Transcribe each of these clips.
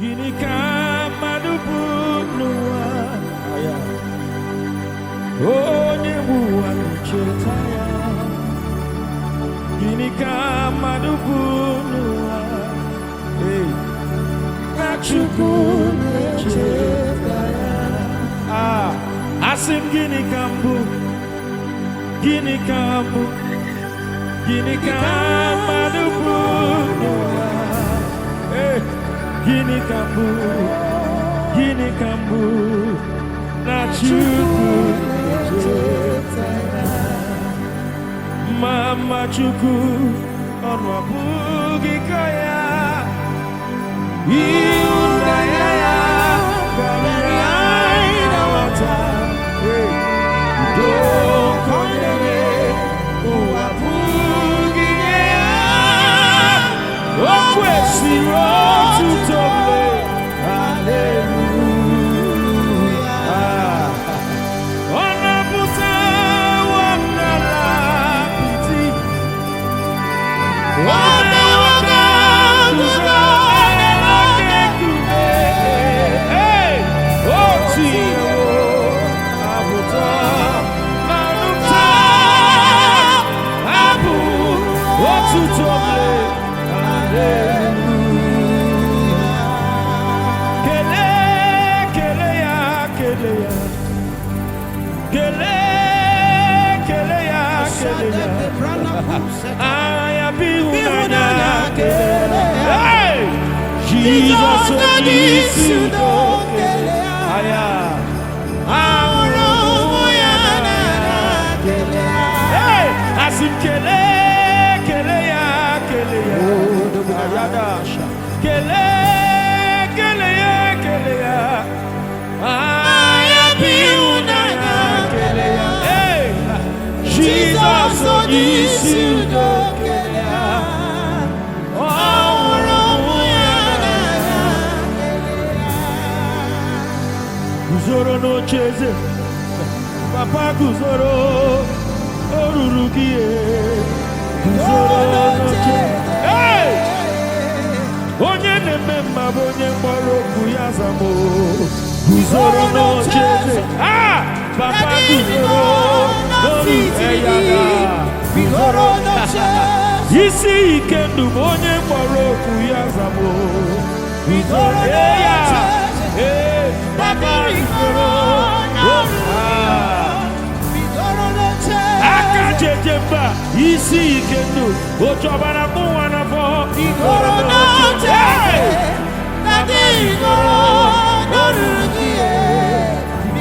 Ginika madubunua aya. Onye buwa chetaya. Ginika madubunua. Hey. Nachukune chetaya. Ah, asim ginikambu. Ginikambu. Ginika madubunua. Hey. Ginikambu, Ginikambu, Nachuku, Mama Chuku, Onwabugi Kaya, Iunaya, Gamiaina Wata, Don't Koinonia, Onwabugi Kaya, Okwesi Rotu. Jesus Guzoro no cheze, Papa Guzoro, Orurugie, Guzoro no cheze. Hey! Onye nememma bonye moro kuyazamo. Guzoro no cheze. Ah! Papa Guzoro, Orurugie, Guzoro no cheze. Isi ikendu bonye moro kuyazamo. Guzoro no cheze. Hey, Baba Igbo, Akajejemba, isi ikendo, ojobara muwana fo. Igbo no cheze, Nadi Igbo no rugie.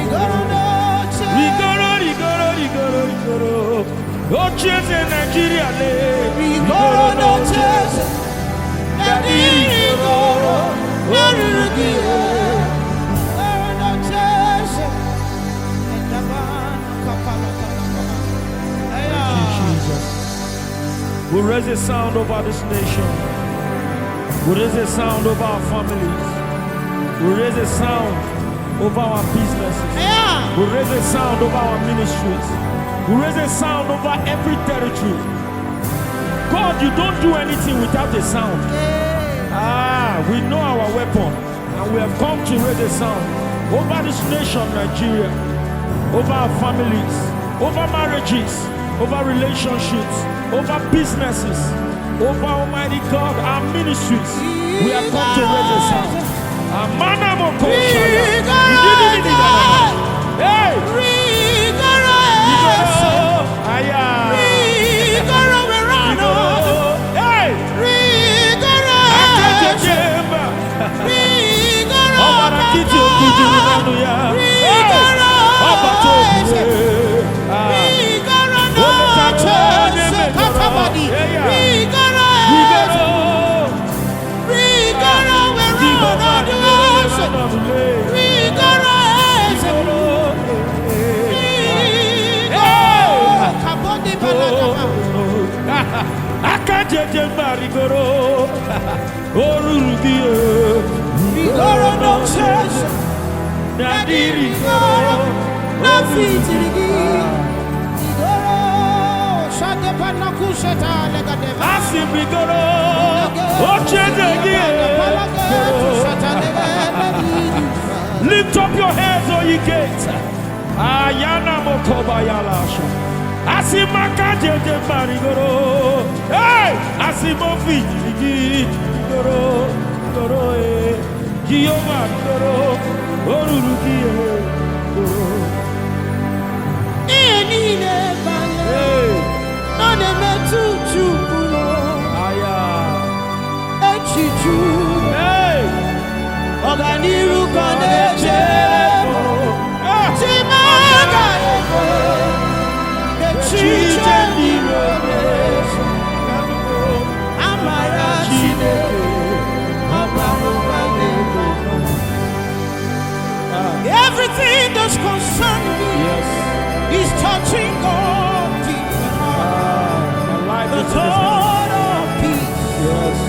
Igbo no cheze, Igbo. Ocheze Nigeria le. Igbo no cheze, Nadi Igbo no rugie. We raise a sound over this nation. We raise a sound over our families. We raise a sound over our businesses. We raise a sound over our ministries. We raise a sound over every territory. God, you don't do anything without a sound. We know our weapon, and we have come to raise a sound over this nation, Nigeria, over our families, over marriages, over relationships, over businesses, over Almighty God, our ministries. We have come to raise a sound. kobayalasha. Asimaka jeje marigoro. Hey, asimofi goro goro Gioma goro oruruki goro. Eni ne bale. No ne metu chukulo. Aya. Echichu. Hey. Oganiru koneje. Timaga ego. Echiche nirome. Amara chineke. Everything that's concerning me is touching God deep in my the thought of peace,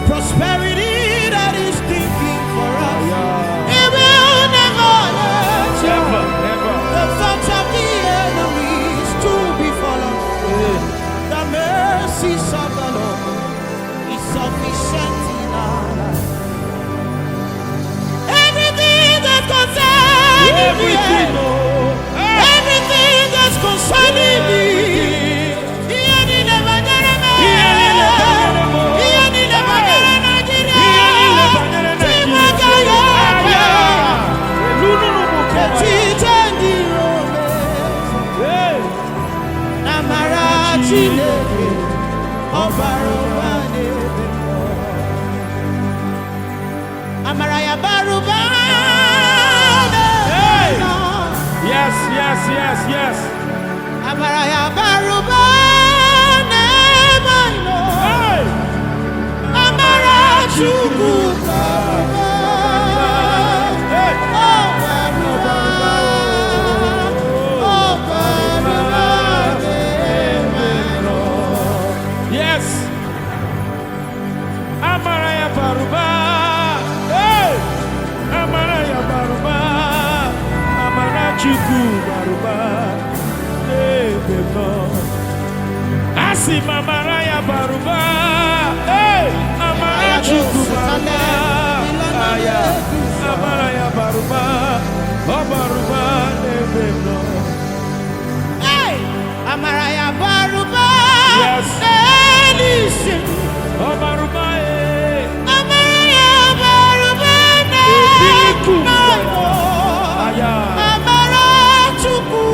prosperity that is thinking for us. It will never let the thoughts of the enemies to befall us. The mercies of the Lord is sufficient in our life. Everything that's concerning everything that's concerning me. Amaraya Baruba. Yes. Amaraya Baruba. Hey. Amara Chuku Baruba. Hey. Oh Baruba. Oh Baruba. Yes. Amaraya Baruba. Hey. Amaraya Baruba. Amara Chuku Baruba. Asi Mamaraya Baruba, hey, Amara Chuku Baruba, Aya, Amaraya Baruba, Baruba, hey, Amaraya Baruba, yes, listen, Baruba, Amaraya Baruba, Aya, Amara Chuku.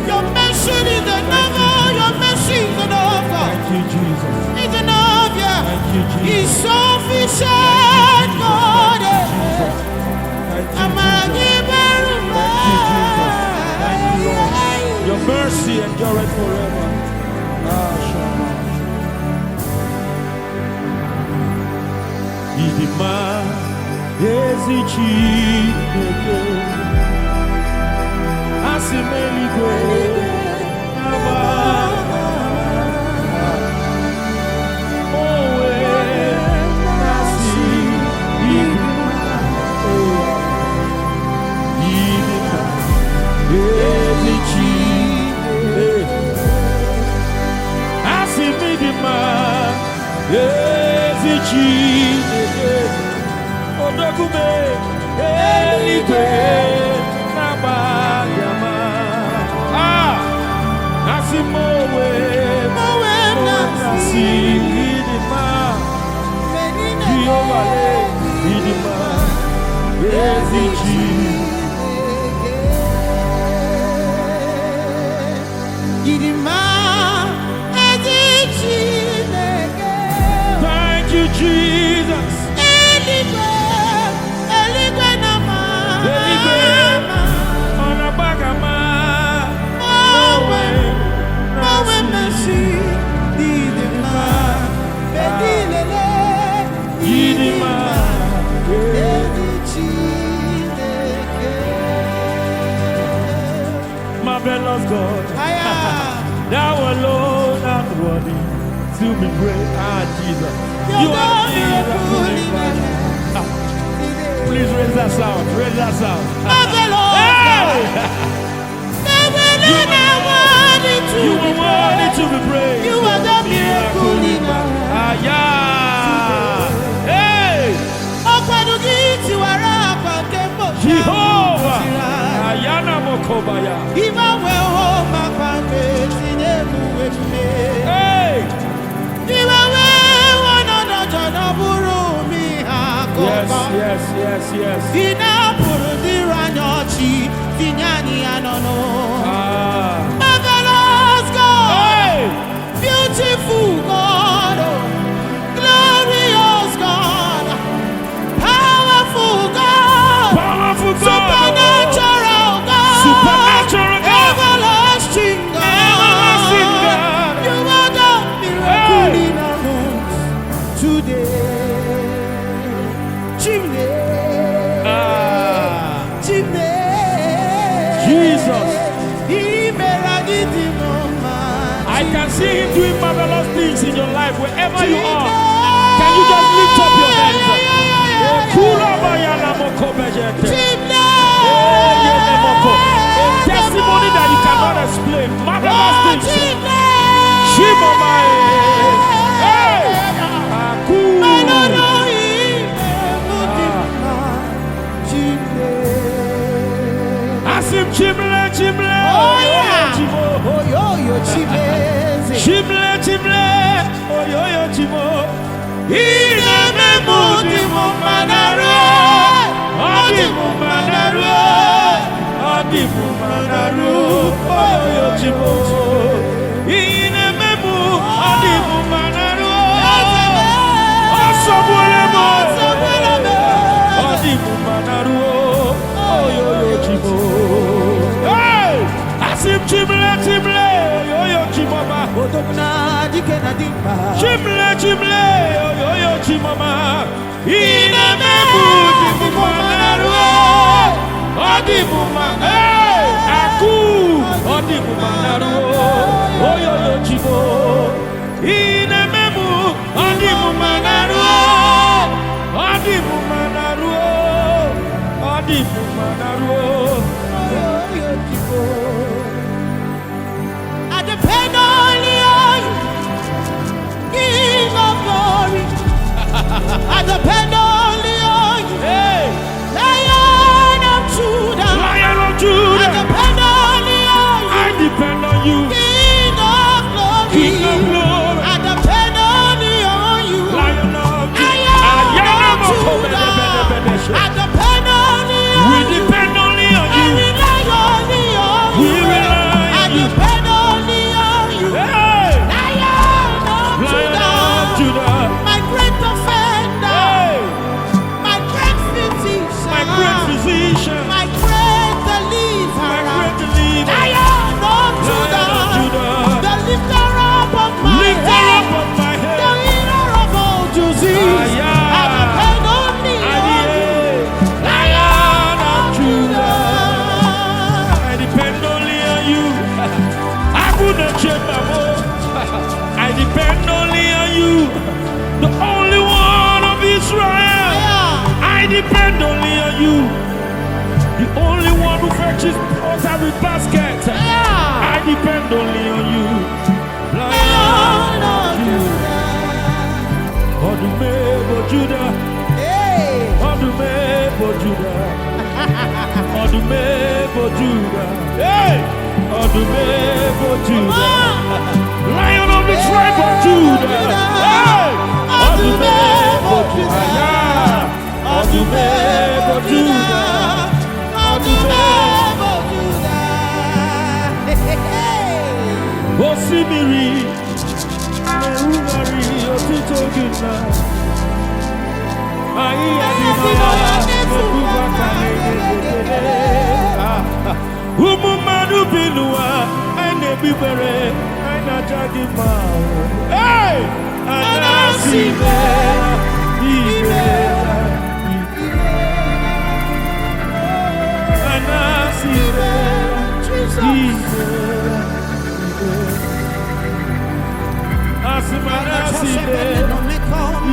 Your mercy is enough, your mercy is enough. Thank you, Jesus. It's enough, yeah. Thank you, Jesus. It's sufficient, God. Thank you, Jesus. Thank you, Lord. Your mercy endureth forever. Idima Ezichi Asimeligwe Odokume Eligwe Nabayama Asimowe Nasi Idima Giovale Idima Ezichi Idima Ezichi. Thank you, Jesus. Marvelous God, thou alone art worthy to be praised. Jesus, you are Jesus. Please raise that sound, raise that sound. You are worthy to be praised. You are the miracle in our lives. Hey! Jehovah! Ayana Mokobaya. Hey! Yes. Marvelous God, Hey! beautiful God, glorious God, powerful God, supernatural God, everlasting God. You are the miracle in our midst today. Jesus. I can see him doing marvelous things in your life wherever you are. Can you just lift up your hands? A testimony that you cannot explain. Marvelous things. Asim chimle. Oh yeah. Chimle. Oh chimo. Ineme mudimo manaro. Adimu manaro. Oh chimo. Ineme adimu manaro. Asobulemo. Adimu manaro. Oh chimo. Asim chimle, yo chimama. Chimle, yo chimama. Ineme mudi manaru. Odimu manaru. Aku. Odimu manaru. Yo chimo. Ineme odimu manaru. Odimu manaru. Odimu manaru. Yo chimo. Depend only on you, King of glory. I depend only on you, Hey. Lion of Judah. I depend only on you, I depend on you, King of glory. I depend only on you, Lion of Judah. I depend only on We you. depend only on I you. rely only on We you. rely I on you. depend only on you, Hey. Lion of Lion of Judah. Judah. My great defender, Hey. my great physician, My great physician. my great My deliverer, great deliverer. Lion of Lion of Judah, Judah. the lifter up of my Lifter head, up of my the head. healer of all disease. yeah. I depend only on you, Lion of Judah. I depend only on you. I wouldn't change my vote. I depend only on you, the only one of Israel. I depend only on you, the only one who fetches water with basket. I depend only on you. Lion of Judah. Odumebo Judah, Hey. Odumebo Judah, Odumebo Judah, hey, Odumebo Judah, Lion of the tribe of Judah, hey, Odumebo Judah, Odumebo Judah, Odumebo Judah. Osimiri, Meumari, Otito Gina, Umumanu binua, ene bibere, ena jagi mao. Hey, anasime, ibera, anasime, ibera, asimanasime,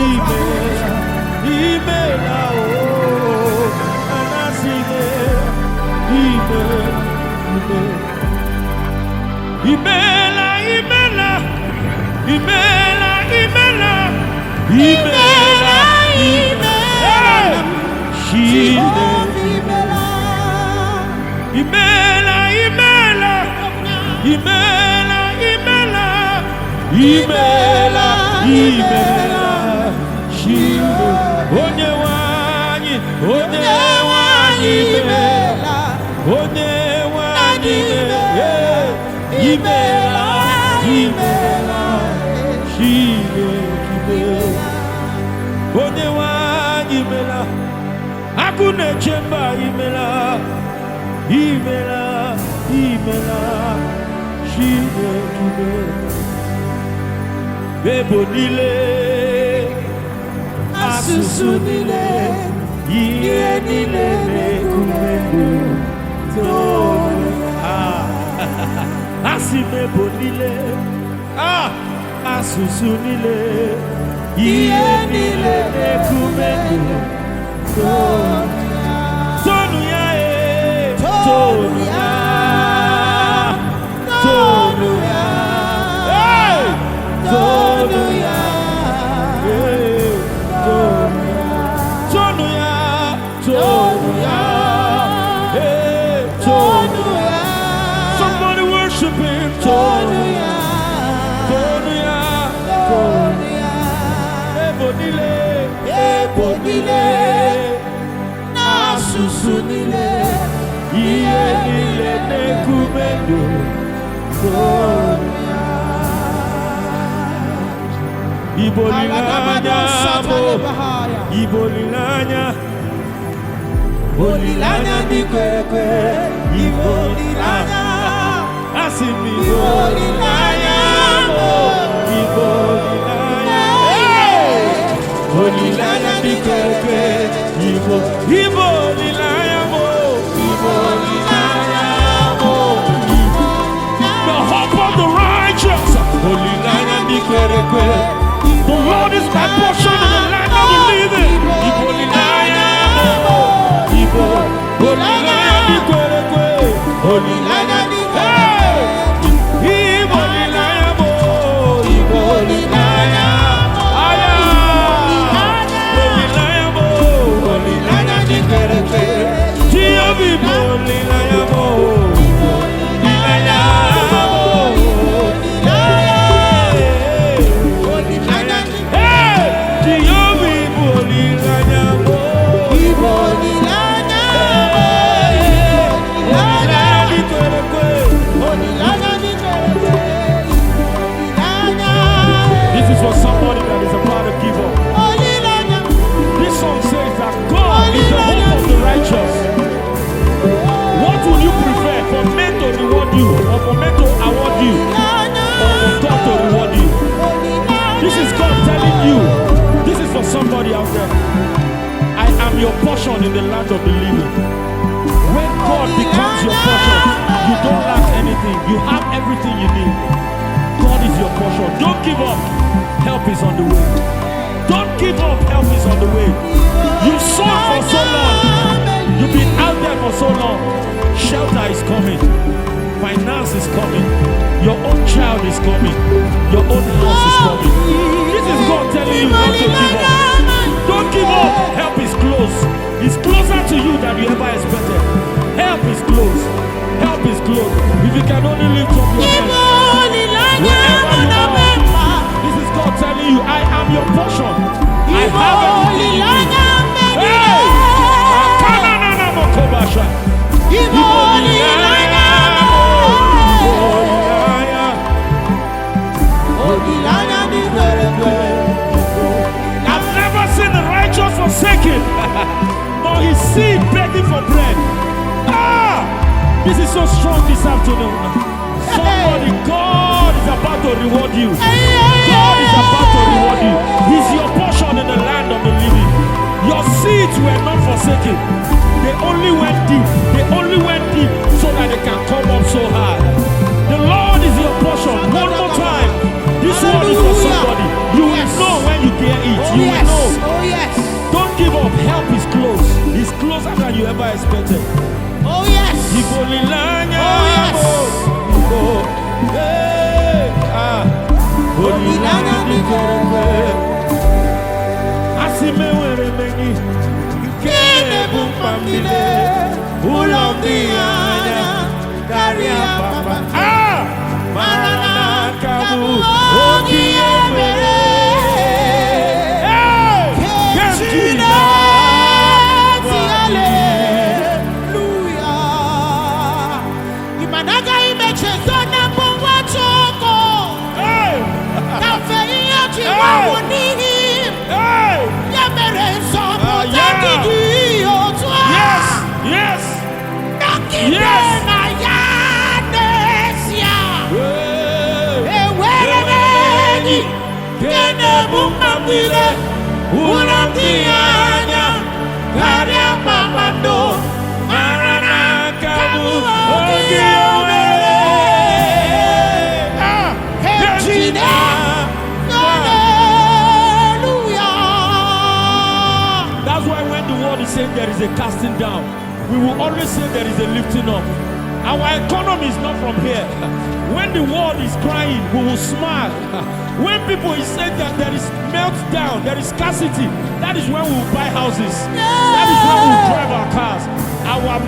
ibera, ibera, oh, anasime, ibera. Imela, Imela, Imela, Imela, Imela, Imela, Shile, Imela, Imela, Imela, Imela, Imela, Imela, Shile, Onyewani, Onyewani, Imela, Onyewani, Imela, Imela, Shile, Imela, Onyewani, Imela, Akune Chemba, Imela, Imela, Imela, Shile, Imela, Bebonile, Asusunile, Yenile, Kumendo, Asime Bonile, Asusunile, Yenile, Kumendo, Tonuya, Tonuya, Tonuya, Tonuya, Tonuya, Tonuya, Tonuya. Somebody worship him, Tonuya, Tonuya, Tonuya. Ebonile, Ebonile, Nasusunile, Iyenile, Nekumendo, Tonuya. Ibolilanya, Ibolilanya, Ibolilanya di kwekwe, Ibolilanya, Asimi Ibolilanya, Ibolilanya, Ibolilanya di kwekwe, Ibolilanya, Ibolilanya, the hope of the righteous, Ibolilanya di kwekwe. The Lord is my portion in the land of the living. Ibolilanya, Ibolilanya, Ibolilanya, Ibolilanya, Ibolilanya, Aya, Ibolilanya, Ibolilanya, Ibolilanya, This is for somebody that is about to give up. This song says that God is the hope of the righteous. What would you prefer, for men to reward you, or for men to award you, or for God to reward you? This is God telling you. This is for somebody out there. I am your portion in the land of the living. When God becomes your portion, you don't lack anything. You have everything you need. God is your portion. Don't give up. Help is on the way. Don't give up. Help is on the way. You've sown for so long. You've been out there for so long. Shelter is coming. Finance is coming. Your own child is coming. Your own house is coming. This is God telling you not to give up. Don't give up. Help is close. It's closer to you than you ever expected. Help is close. Help is close. If you can only lift up your hands, wherever you are, this is God telling you, I am your portion. I have everything you need. Hey! I've never seen the righteous forsaken, nor his seed begging for bread. This is so strong this afternoon. Somebody, God is about to reward you. God is about to reward you. He's your portion in the land of the living. Your seeds were not forsaken. They only went deep. They only went deep so that they can come up so high. The Lord is your portion. One more time. This word is for somebody. You will know when you hear it. You will know. Oh yes. Don't give up. Help is close. It's closer than you ever expected. Oh yes. Ibolilanya. Oh yes. me were mengi. Kene bumpamile. Ulombianya. Karia papa. Ah! Marana kabu. Ogi emere. There is a casting down. We will always say there is a lifting up. Our economy is not from here. When the world is crying, we will smile. When people is saying that there is meltdown, there is scarcity, that is when we will buy houses. That is when we will drive our cars. Our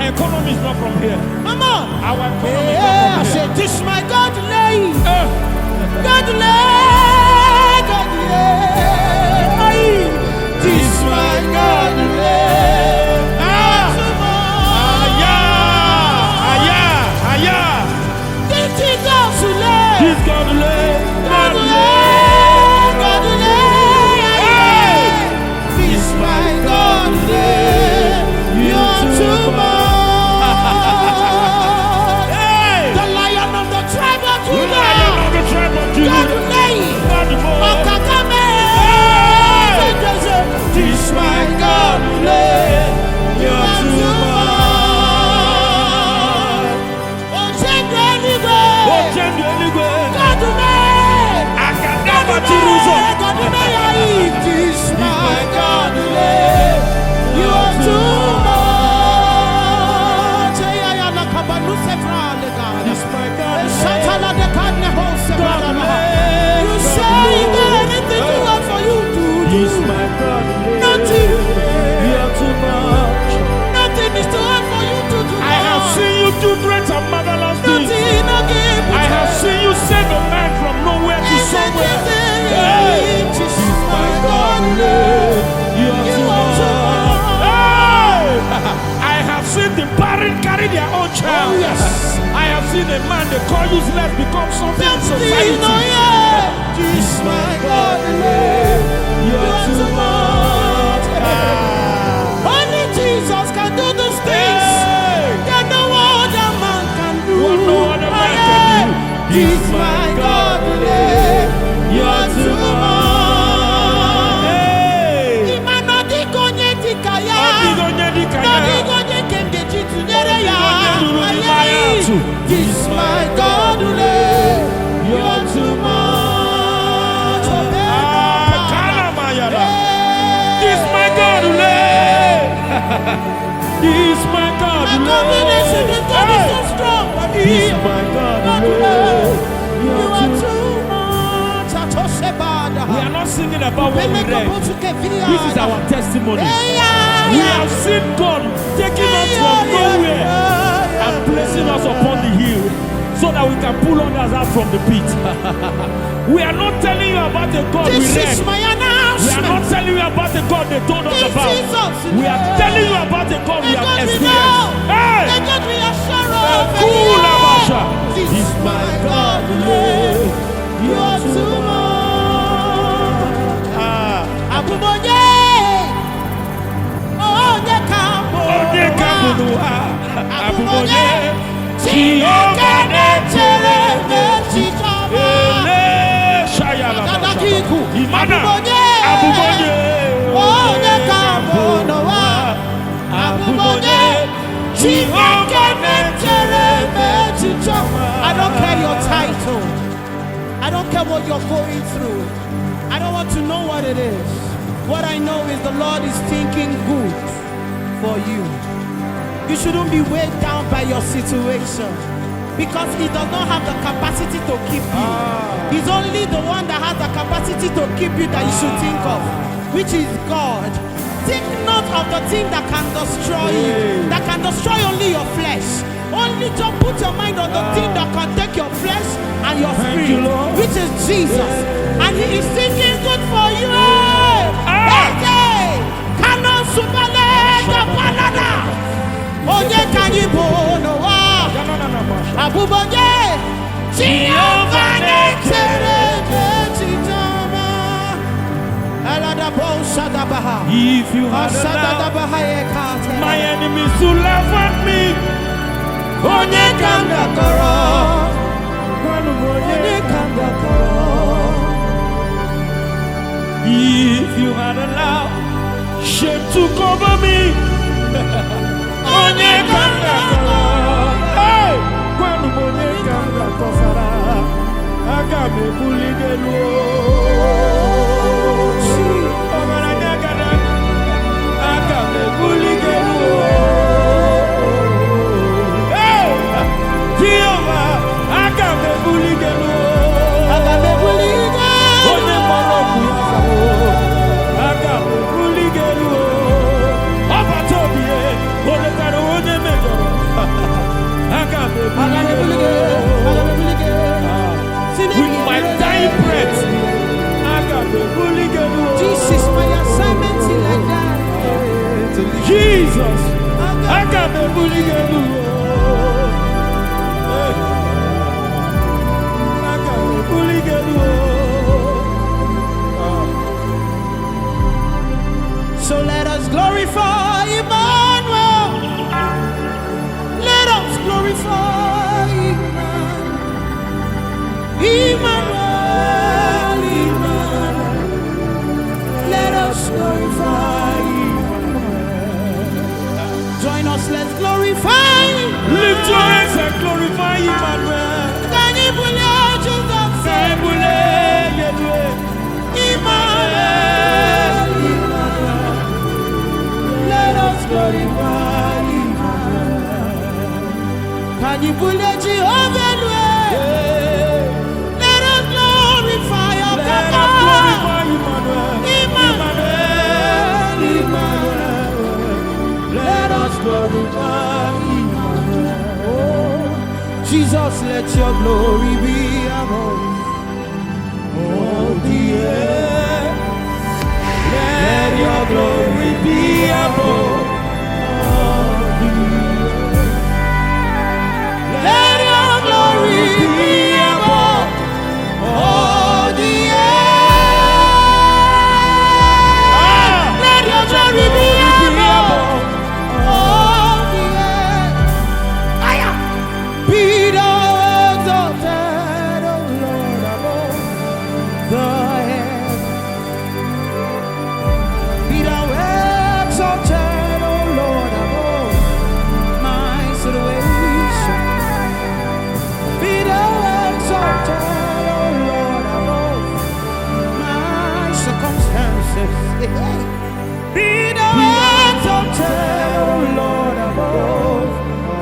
economy is not from here. Mama, our economy is not from here. This my God lay. God lay. God lay. This my God lay. This God lay. God lay. God lay. This my God lay. You're too much. The Lion of the tribe of Judah. God lay. This my God lay. You're too much. Oh, change anyway. God lay. I can never choose. God lay. This my God lay. You're too much. This my God lay. You say anything you want for you to do. This my God lay. Nothing. You're too much. Nothing is too hard for you to do. I have seen you do great and marvelous things. I have seen you save a man from nowhere to somewhere. This my God lay. You're too much. I have seen the parent carry their own child. Oh, yes. I have seen a man they call useless become something in society. This my God lay. You're too much. Only Jesus can do those things that no other man can do. No other man can do. This my God lay. You're too much. This my God lay. You're too much. This my God lay. This my God lay. My combination is so strong. This my God lay. You are too much. We are not singing about what we read. This is our testimony. We have seen God taking us from nowhere and placing us upon the hill so that we can pull others out from the pit. We are not telling you about the God we read. This is my announcement. We are not telling you about the God they told us about. We are telling you about the God we have experienced. Hey! This is my God. You are too much. I don't care your title. I don't care what you're going through. I don't want to know what it is. What I know is the Lord is thinking good for you. You shouldn't be weighed down by your situation, because He does not have the capacity to keep you. He's only the one that has the capacity to keep you that you should think of. which is God. Think not of the thing that can destroy you, that can destroy only your flesh. Only just put your mind on the thing that can take your flesh and your spirit, which is Jesus. And He is thinking good for you. Oye kanyibo no wa abubonye Jehovah netere betitama alada bosa dabaha. If you had allowed my enemies to laugh at me, onye kanda koro, onye kanda koro. If you had allowed shame to cover me, onye kanda koro. Hey, kwanu onye kanda kofara, aga me buligelu. Ogaranya gada, aga me buligelu. Hey, Jehovah, aga me buligelu. Aga me buligelu. Onye moro kuyawo, aga me buligelu. Opatobie, onye karo onye mejoro. Aga me buligelu. With my dying breath, aga me buligelu. Jesus, my assignment is like that. Jesus, aga me buligelu. Aga me buligelu. So let us glorify Emmanuel. Let us glorify Emmanuel. Emmanuel. Let us glorify Emmanuel. Join us, let's glorify. Lift your hands and glorify Emmanuel. Can you believe Jesus? Emmanuel. Let us glorify Emmanuel. Can you believe Jehovah? Let us glorify our God. Emmanuel. Let us glorify Emmanuel. Oh, Jesus, let your glory be above all the earth. Let your glory be above all the earth. Let your glory be above all the earth. Let your glory be above all the earth. Be thou exalted, O Lord, above the heavens. Be thou exalted, O Lord, above my situation. Be thou exalted, O Lord, above my circumstances. Be thou exalted, O Lord, above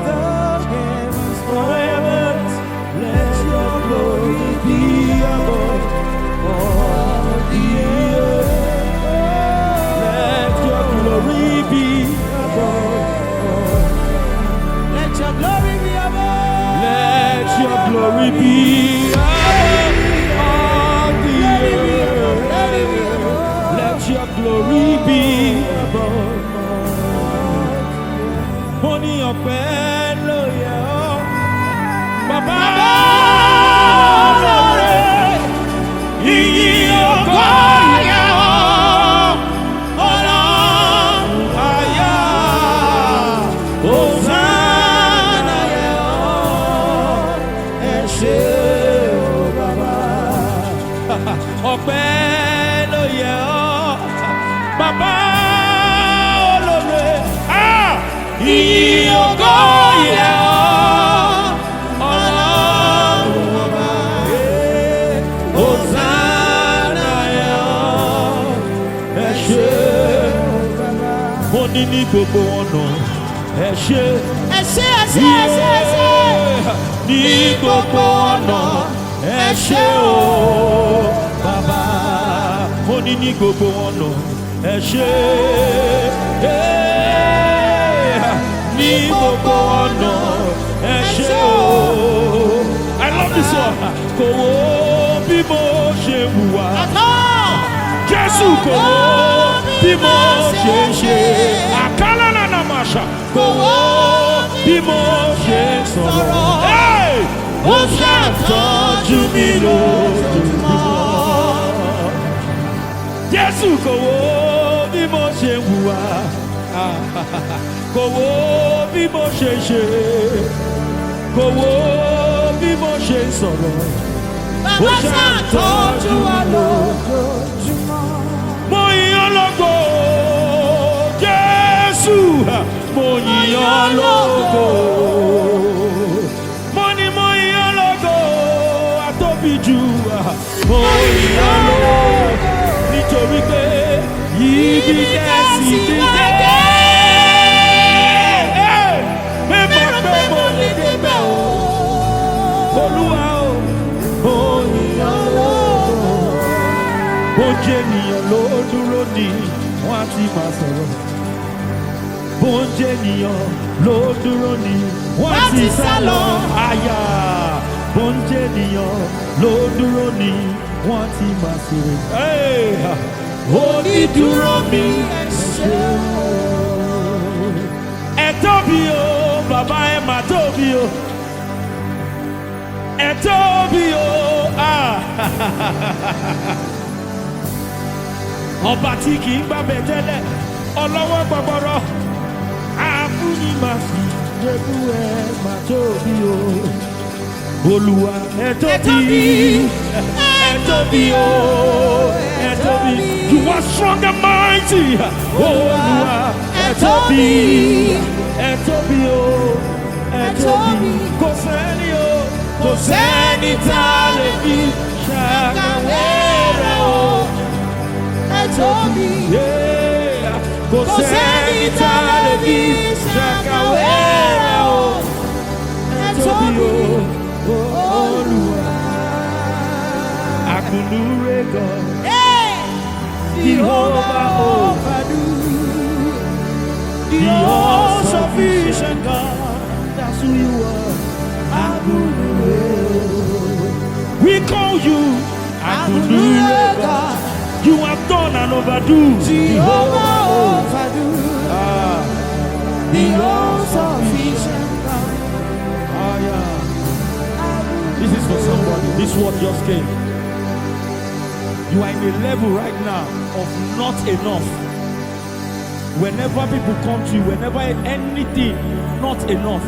the heavens forever. Let your glory be above all the earth. Let your glory be above all. Let your glory be above. Let your glory be above all the earth. Let your glory be above all. Money ọpẹ́ ló yẹ ọ́, Bàbá olóore. Ìyìn ògo yẹ ọ́, Ọlọ́run àyà. Hosanna yẹ ọ́, ẹ ṣé o Bàbá. Ọpẹ́ ló yẹ ọ́, Bàbá olóore. Ìyìn ògo yẹ ọ́, Ọlọ́run ọba. Hosanna yẹ ọ́, ẹ ṣé o Bàbá. Mo ní ní gbogbo ọ̀nà ẹ ṣé. Ẹ ṣé, ẹ ṣé, ẹ ṣé, ẹ ṣé. Ní gbogbo ọ̀nà ẹ ṣé o Bàbá. Mo ní ní gbogbo ọ̀nà Eshe, ni gbogbo ọ̀nà, Eshe o. I love this one. Kò wo bí mo ṣe hùwà. Jésù kò wo bí mo ṣe ṣe. Àkàlà nànà màṣà. Kò wo bí mo ṣe sọ̀rọ̀. Ó ṣàtọ́jú mi lójoojúmọ́. Jésù kò wo bí mo ṣe hùwà. Kò wo bí mo ṣe ṣe. Kò wo bí mo ṣe sọ̀rọ̀. Ó ṣàtọ́jú wa lójoojúmọ́. Mo yìn ọ́ lógo, Jésù. Mo yìn ọ́ lógo. Mo ní mo yìn ọ́ lógo, àtóbi jù. Mo yìn ọ́ lógo, nítorí pé ibi tẹ́sí ti dé. Mẹ́mọ̀ pé mo lè débẹ̀ o. Olúwa o, mo yìn ọ́ lógo. Bó jẹ́ ènìyàn ló dúró ní, wọ́n á ti máa sọ̀rọ̀. Bó jẹ́ ènìyàn ló dúró ní, wọ́n á ti sá lọ. Àyà. Bó jẹ́ ènìyàn ló dúró ní, wọ́n á ti máa sọ̀rọ̀. Onídúró mi ẹ ṣeun. Ẹ tóbi o, bàbá ẹ mà tóbi o. Ẹ tóbi o. Ọba tí kì í gbàgbé tẹ́lẹ̀, ọlọ́wọ́ gbọgbọrọ. Àfúnni máa fi débú ẹ mà tóbi o. Olúwa ẹ tóbi, ẹ tóbi o, ẹ tóbi. You are strong and mighty. Olúwa ẹ tóbi, ẹ tóbi o, ẹ tóbi. Kò sẹ́ni o, kò sẹ́ni tá a lè fi ṣàkàwé rẹ̀ o. Ẹ tóbi, kò sẹ́ni tá a lè fi ṣàkàwé rẹ̀ o. Ẹ tóbi o, Olúwa. Akunure God, Jehovah overdo, the all-sufficient God. That's who you are. Akunure. We call you Akunure God. You have done and overdo. Jehovah overdo, the all-sufficient God. Yeah. This is for somebody. This word just came. You are in a level right now of not enough. Whenever people come to you, whenever anything, not enough.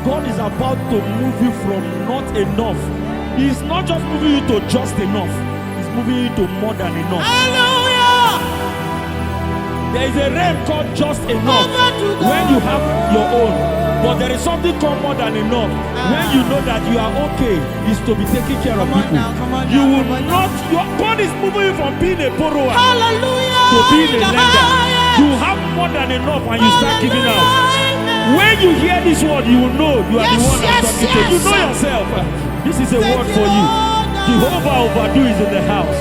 God is about to move you from not enough. He's not just moving you to just enough. He's moving you to more than enough. Hallelujah! There is a realm called just enough when you have your own. But there is something called more than enough. When you know that you are okay, is to be taking care of people. You will not, God is moving you from being a borrower to being a lender. You have more than enough and you start giving out. When you hear this word, you will know you are the one I'm talking to. You know yourself. This is a word for you. Jehovah overdo is in the house.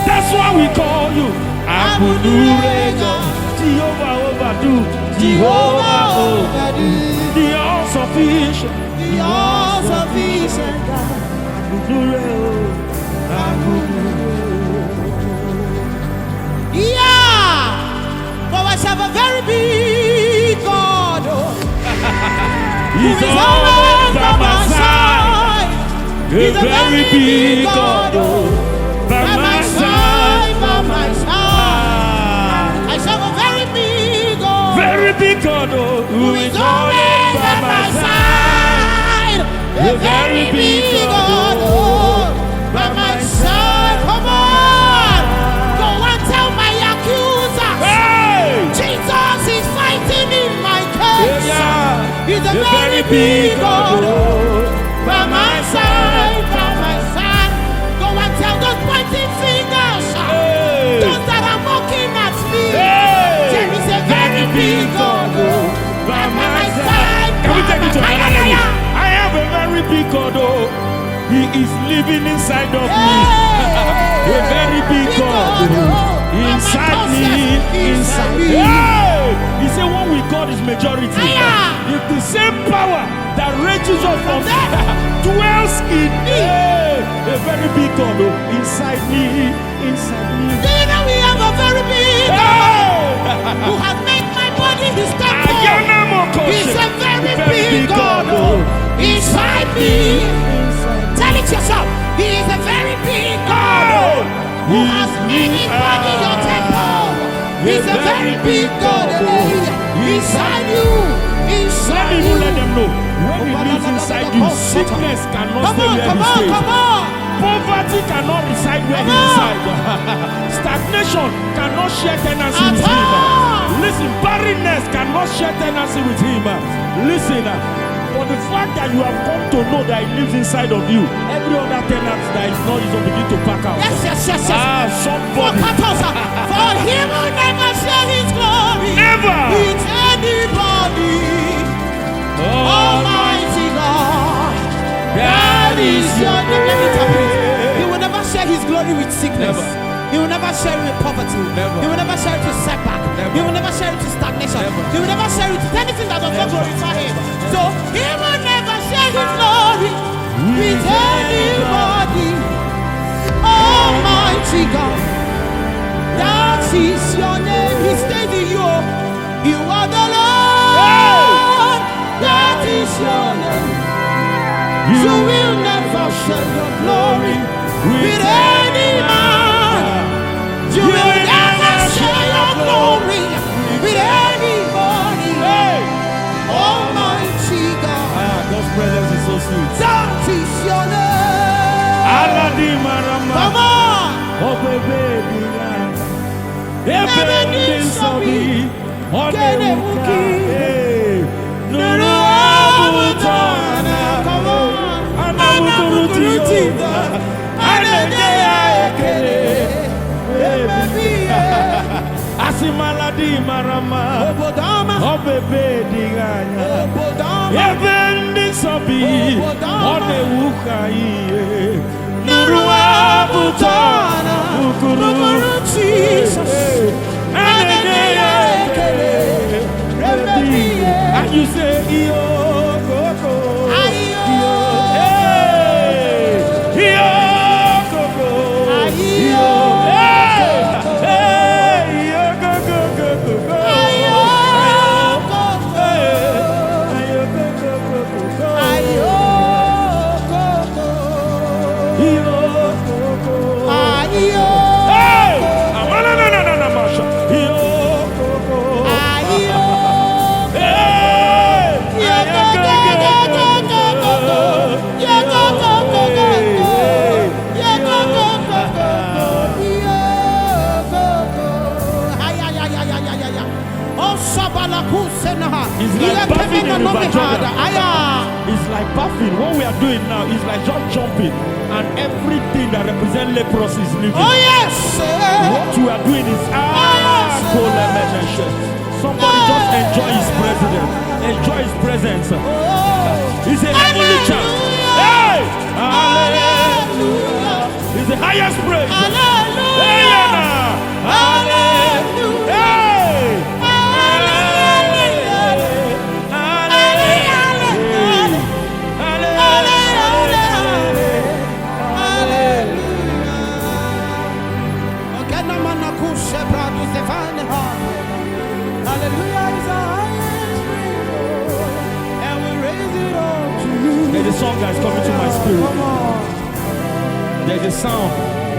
That's why we call you Akunure. Jehovah overdo. Jehovah overdo. The all-sufficient. The all-sufficient God. Yeah! But we serve a very big God. He's always by my side. He's a very big God. By my side. By my side. I serve a very big God. Very big God, who is always by my side. A very big God, by my side. Come on, go and tell my accusers. Hey! Jesus is fighting in my case. Yeah. He's a very big God, by my side, by my side. Go and tell those pointing fingers, Hey! those that are mocking at me. Hey! There is a very big God, by my side. Can we take it to another level? I have a very big God, He is living inside of me. A very big God inside me. inside me. Hey! He said, one with God is majority. If the same power that raises us from dwells in me, a very big God inside me, inside me. Do you know we have a very big God who has made my body his temple? He's a very big God inside me. Tell it yourself. He is a very big God who has made his body your temple. He's a very big God inside you. Inside you. Let them know. When he lives inside you, sickness cannot stay where he stays. Come on. Poverty cannot reside where he resides. Stagnation cannot share tenancy with him. Listen, barrenness cannot share tenancy with him. Listen, for the fact that you have come to know that he lives inside of you, every other tenant that is not, is going to begin to pack out. Yes. Somebody. For him will never share his glory. Never. With anybody. Almighty God. That is your name. Let me tell you. He will never share his glory with sickness. Never. He will never share it with poverty. Never. He will never share it with setback. Never. He will never share it with stagnation. Never. He will never share it with anything that does not glorify him. So he will never share his glory with anybody. Almighty God, that is your name. He stays in you. You are the Lord. That is your name. You will never share your glory with any man. You will never share your glory with anybody. Almighty God. God's presence is so sweet. That is your name. Come on. Oh baby, everything so be on the muki. Nuru abutana, Come on. anamukuruti, anendeya ekele. Asimaladi marama, oh baby, diganya. Everything so be on the muki. Nuru abutana, ukuru Jesus, anendeya ekele. And you say, Iyo, Koko, Iyo, hey, Iyo, Koko, Iyo, hey, Iyo, Koko, Koko, Iyo, Koko, Iyo, Koko, Ayo, Koko. Iyo, Koko, Ayo. hey, Amana, Masha, Iyo, Koko, Ayo. It's like buffing in River Jordan. It's like buffing. What we are doing now is like just jumping, and everything that represents leprosy is leaving. Oh yes. What we are doing is somebody just enjoy his presence. Enjoy his presence. He's a heavenly child. Hey! Hallelujah. He's the highest praise. Hallelujah. Hey! Hallelujah. Hey! Hallelujah is our highest praise, and we raise it all to you. There's a song that's coming to my spirit. Come on. There's a sound.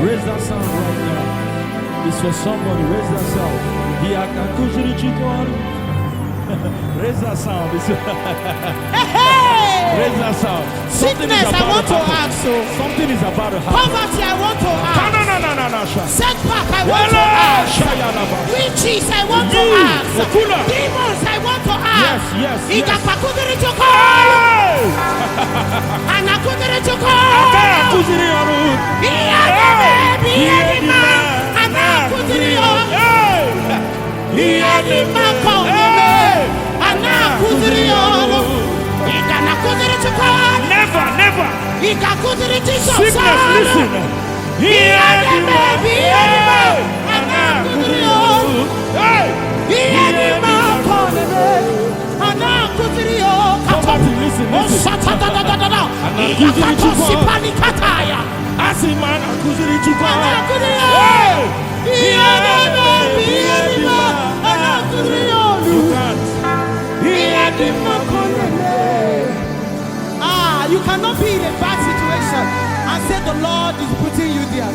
Raise that sound right now. It's for somebody. Raise that sound. Raise that sound. Raise that sound. Sickness, I want to ask you. Something is about to happen. Poverty, I want to ask. No. Setback, I want to ask. Witches, I want to ask. Demons, I want to ask. Yes. Never. Sickness, listen. Hey!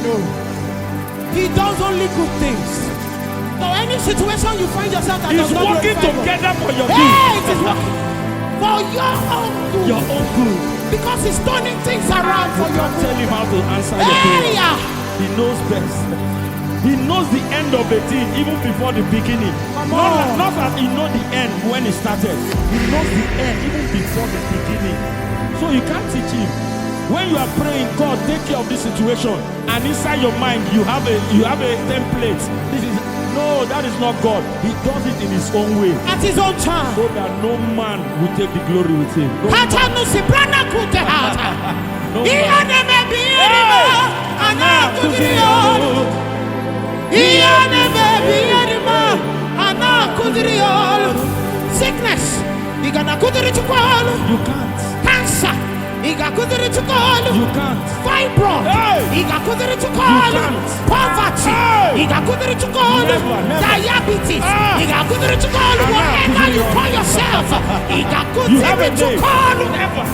know. He does only good things. So any situation you find yourself that He's does not working glorify together for your God. good. Hey, it is working for your own good. Your own good. Because he's turning things around for your good. Tell him how to answer your prayer. He knows best. He knows the end of the thing even before the beginning. Not that he knows the end when it started. He knows the end even before the beginning. So you can't teach him. When you are praying, God, take care of this situation, and inside your mind you have a template. That is not God. He does it in his own way. At his own time. So that no man will take the glory with him. No man. Sickness, you can't. Cancer, you can't. Fibroid, you can't. Poverty, you can't. Diabetes, you can't. Whatever you call yourself, you can't. Never.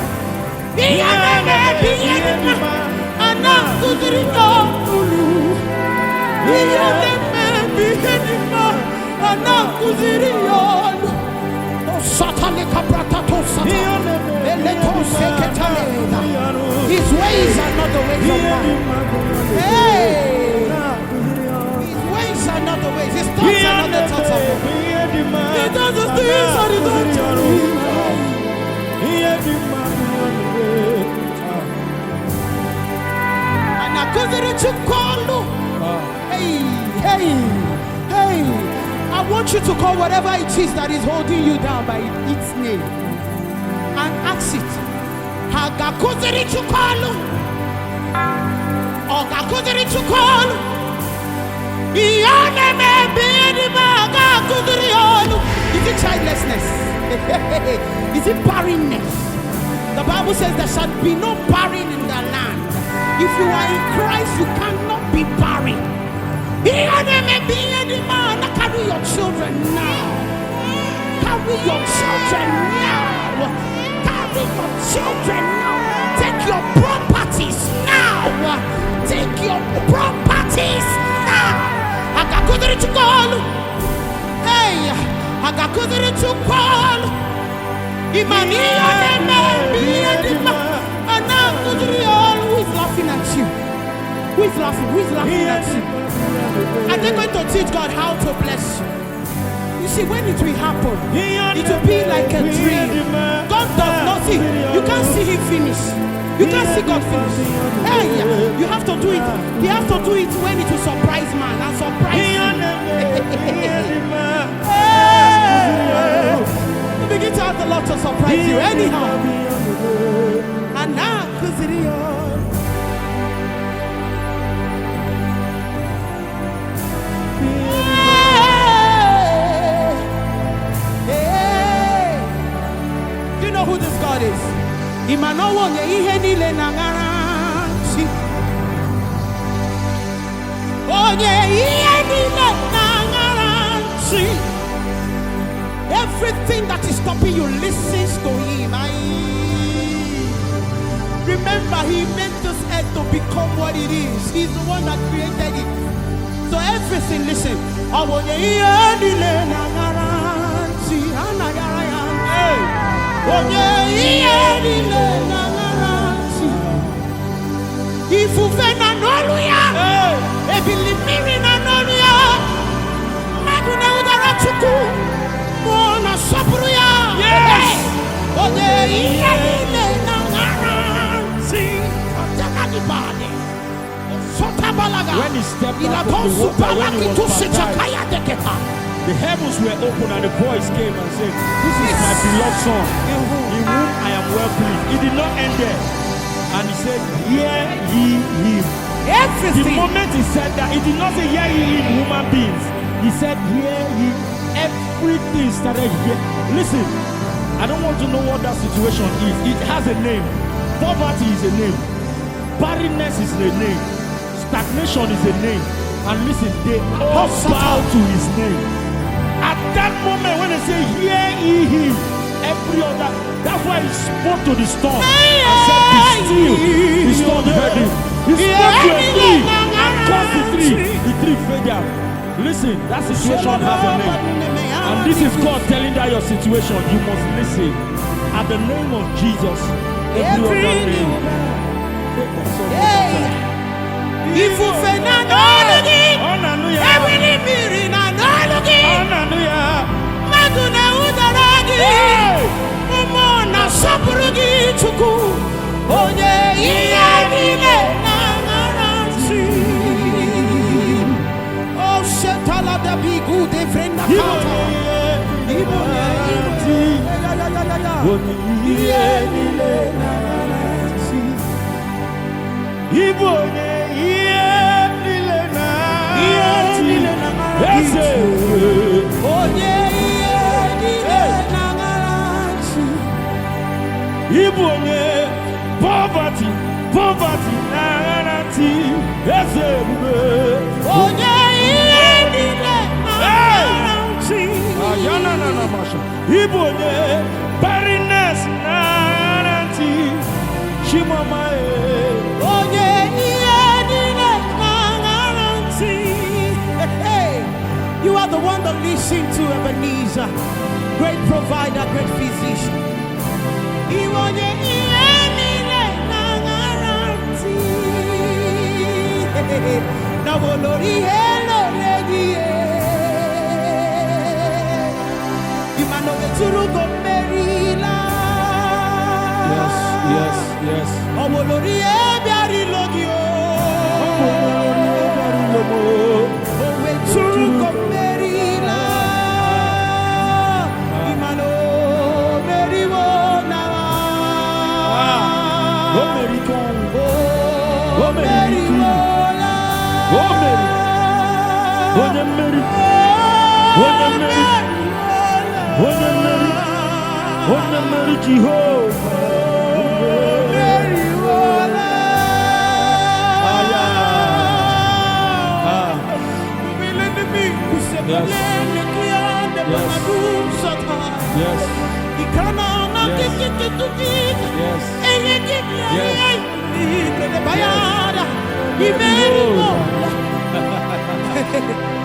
His ways are not the ways of man. Hey, his ways are not the ways. His thoughts are not the thoughts of man. He does the things that he don't tell you. And I couldn't to call. Hey. I want you to call whatever it is that is holding you down by its name and ask it. Hagakuziri to call. Or Gakuziri to call. Is it childlessness? Is it barrenness? The Bible says there shall be no barren in the land. If you are in Christ, you cannot be barren. Carry your children now. Carry your children now. Carry your children now. Take your properties now. Take your properties now. I got good to call. Hey, I got good to call. Imania, and now who is laughing at you? Who is laughing? Who is laughing at you? And they're going to teach God how to bless you. You see, when it will happen, it will be like a dream. God does not see. You can't see him finish. You can't see God finish. Hey, you have to do it. You have to do it when it will surprise man and surprise you. You begin to have the Lord to surprise you anyhow. And now, who this God is? Everything that is stopping you listens to him. Remember, he meant this earth to become what it is. He's the one that created it. So everything, listen. If you vena noluya, ebilimiri na noluya, maguna udara chuku, mona sobruya. Yes. When he stepped out of the water, when he was baptized, the heavens were open and the voice came and said, "This is my beloved son, in whom I am well pleased." He did not end there. And he said, "Hear ye him." Everything. The moment he said that, he did not say, "Hear ye him, human beings." He said, "Hear ye." Everything started here. Listen, I don't want to know what that situation is. It has a name. Poverty is a name. Barrenness is a name. Stagnation is a name. And listen, they all bow to his name. At that moment when they say, "Hear ye him," every other, that's why he spoke to the storm and said, "Be still." The storm heard him. He spoke to a tree and curse the tree fade out. Listen, that situation has a name. And this is God telling that your situation, you must listen. At the name of Jesus, every other name. If you fail, poverty, barrenness, you are the one that listen to Ebenezer, great provider, great physician. Yes.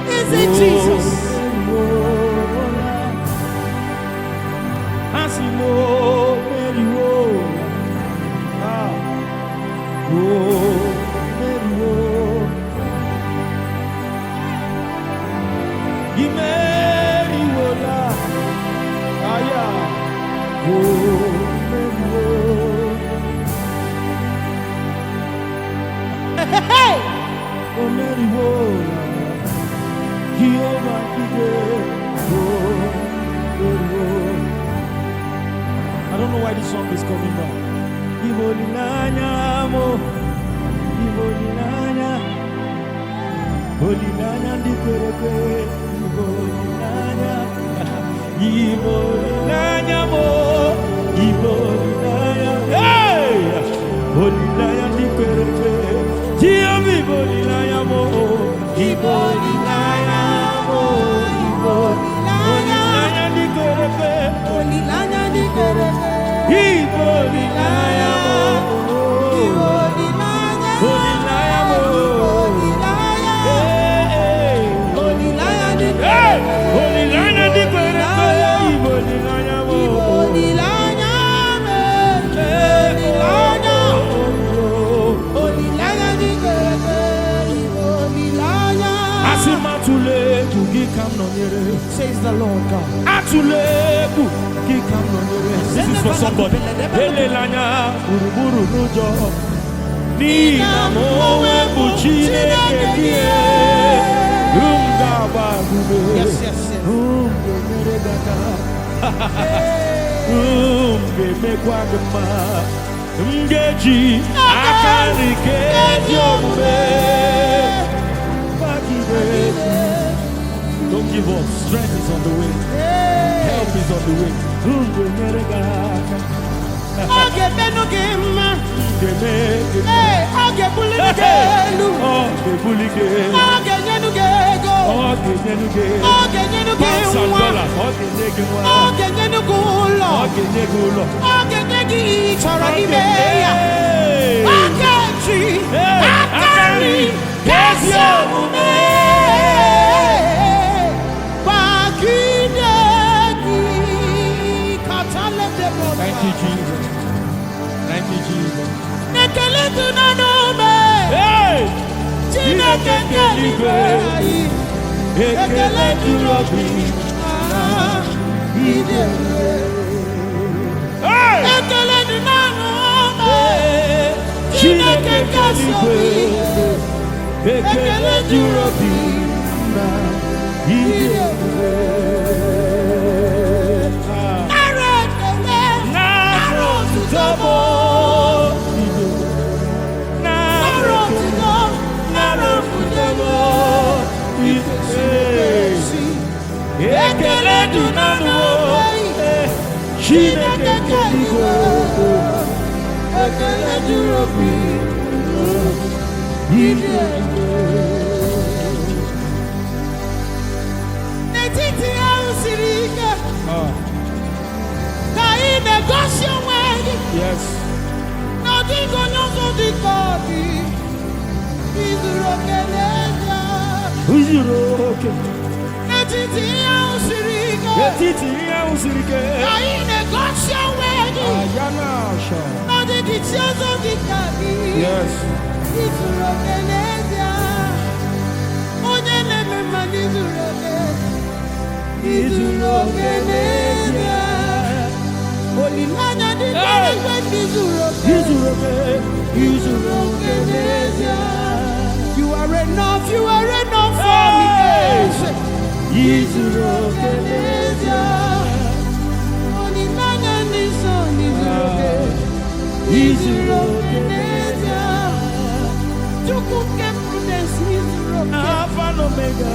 Is it Jesus? I don't know why this song is coming down. Says the Lord God. This is for somebody. Don't give up. Strength is on the way. Help is on the way. Thank you, Jesus. Thank you, Jesus. Hey! Yes. Nothing going on to the body. Is okay. Yes. You are enough, you are enough for me. Prudence, Alpha and Omega.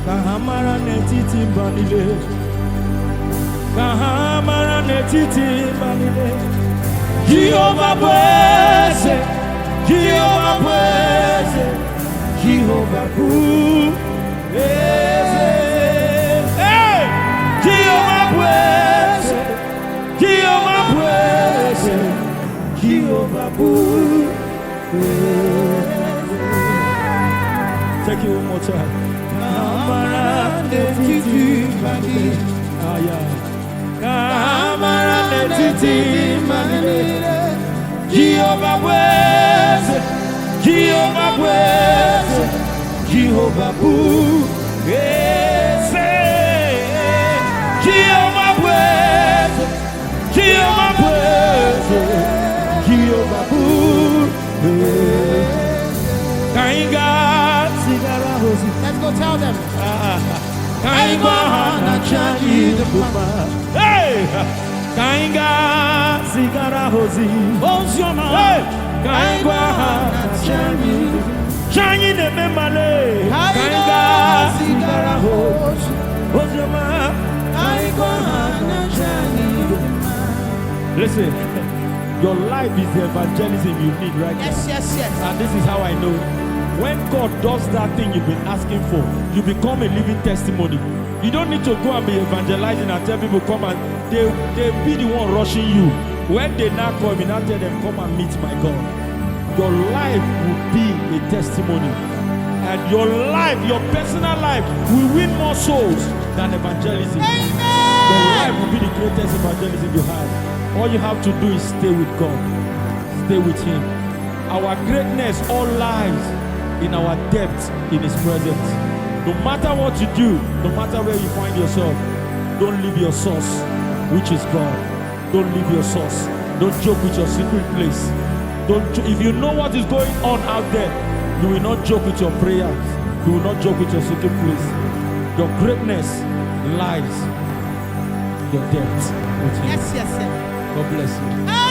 Kahamara netiti banile, Kahamara netiti banile. Jehovah blesse, Jehovah blesse, Jehovah blesse. Hey, Jehovah blesse, Jehovah blesse, Jehovah blesse. Take it one more time. Kamara netiti banile, Kamara netiti banile. Jehovah blesse, Jehovah blesse, Jehovah blesse. Jehovah blesse, Jehovah blesse, Jehovah blesse. Kainga sigara hosi. Let's go tell them. Kainga hana chani the puma. Hey, Kainga sigara hosi. Osioma. Hey, Kainga hana chani. Chani ne memale. Kainga sigara hosi. Osioma. Kainga hana chani. Listen. Your life is the evangelism you need right now. Yes. And this is how I know. When God does that thing you've been asking for, you become a living testimony. You don't need to go and be evangelizing and tell people come and they'll be the one rushing you. When they now come, you now tell them come and meet my God. Your life will be a testimony. And your life, your personal life, will win more souls than evangelism. Amen. Your life will be the greatest evangelism you have. All you have to do is stay with God. Stay with Him. Our greatness all lies in our depth in His presence. No matter what you do, no matter where you find yourself, don't leave your source, which is God. Don't leave your source. Don't joke with your secret place. If you know what is going on out there, you will not joke with your prayers. You will not joke with your secret place. Your greatness lies your debt with him. Yes, yes, sir. God bless you.